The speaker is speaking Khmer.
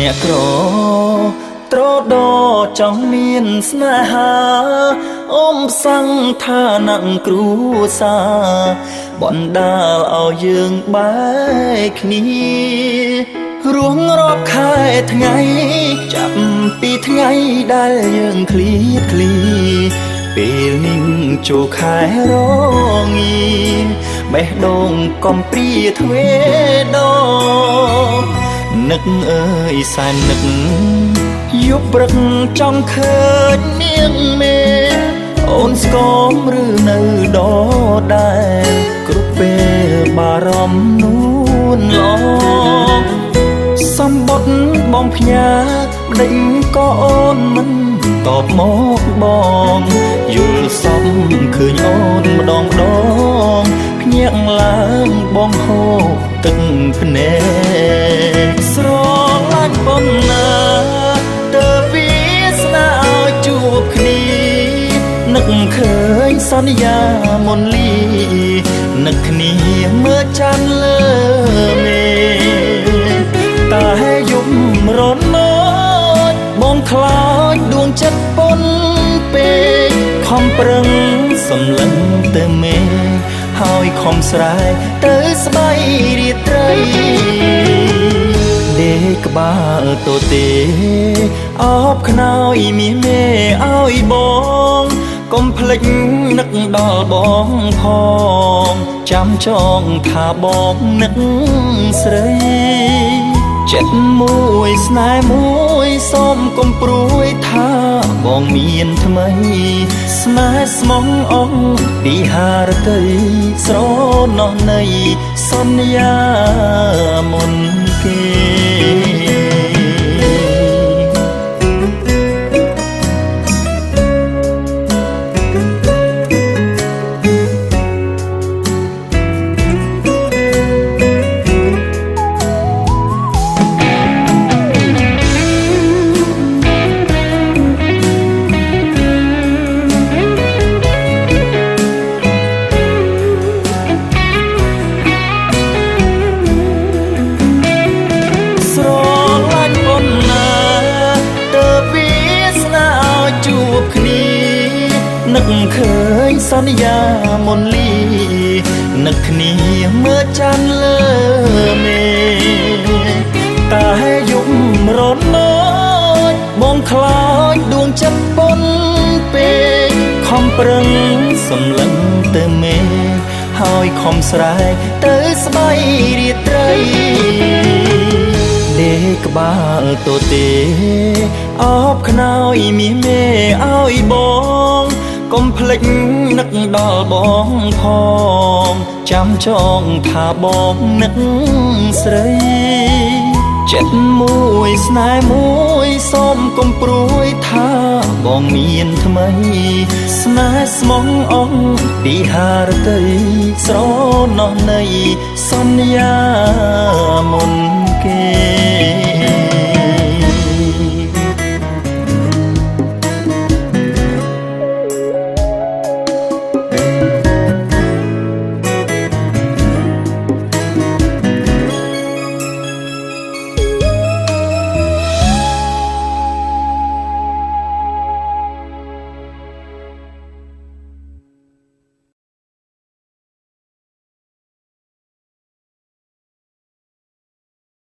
អ្នកក្រត្រដោចង់មានស្នេហាអមសង្ឃថានឹងគ្រួសារបណ្ដាលឲ្យយើងបែកគ្នារួងរាប់ខែថ្ងៃចាប់ពីថ្ងៃដែលយើងឃ្លាតឃ្លីពេលនេះចូលខែរងាបេះដូងកំព្រាទ្វេដងនឹកអើយសែននឹកយប់ព្រឹកចង់ឃើញនាងមេអូនស្គមឬនៅដដែលគ្រប់ពេលបារម្ភនួនឡងសម្បត្តិបងផ្ញើប្ដេចក៏អូនមិនតបមកបងយល់សំឃើញអូនម្ដងភ្ញាក់ឡើងបងហូរទឹកភ្នែកស្រឡាញ់ប៉ុណ្ណាទើបវាស្នាឲ្យជួបគ្នានឹកឃើញសន្យាមុនលីនឹកគ្នាមើលច័ន្ទលើមេតែយប់រនើចបងខ្លាចដួងចិត្តប៉ុនពេកខំប្រឹងសំឡឹងទៅមេហើយខំស្រែកទៅស្បៃរាត្រីដេកក្បាលតូទេអបខ្នើយមាសមេឲ្យបងកុំភ្លេចនឹកដល់បងផងចាំចងថាបងនឹកស្រីចិត្តមួយស្នេហ៍មួយសូមកុំព្រួយថាបងមានថ្មីស្នេហ៍ស្មងអងពីហារតីស្រណោះនៃសន្យាមុនគេនឹកឃើញសន្យាមុនលីនឹកគ្នាមើលច័ន្ទលើមេតែយប់រនើចបងខ្លាចដួងចិត្តប៉ុនពេកខំប្រឹងសំឡឹងទៅមេហើយខំស្រែកទៅស្បៃរាត្រីដេកក្បាលតូទេអបខ្នើយមាសមេឲ្យបងកុំភ្លេចនឹកដល់បងផងចាំចងថាបងនឹកស្រីចិត្តមួយស្នេហ៍មួយសូមកុំព្រួយថាបងមានថ្មីស្នេហ៍ស្មងអងពីហារតីស្រណោះនៃសន្យាមុនគេ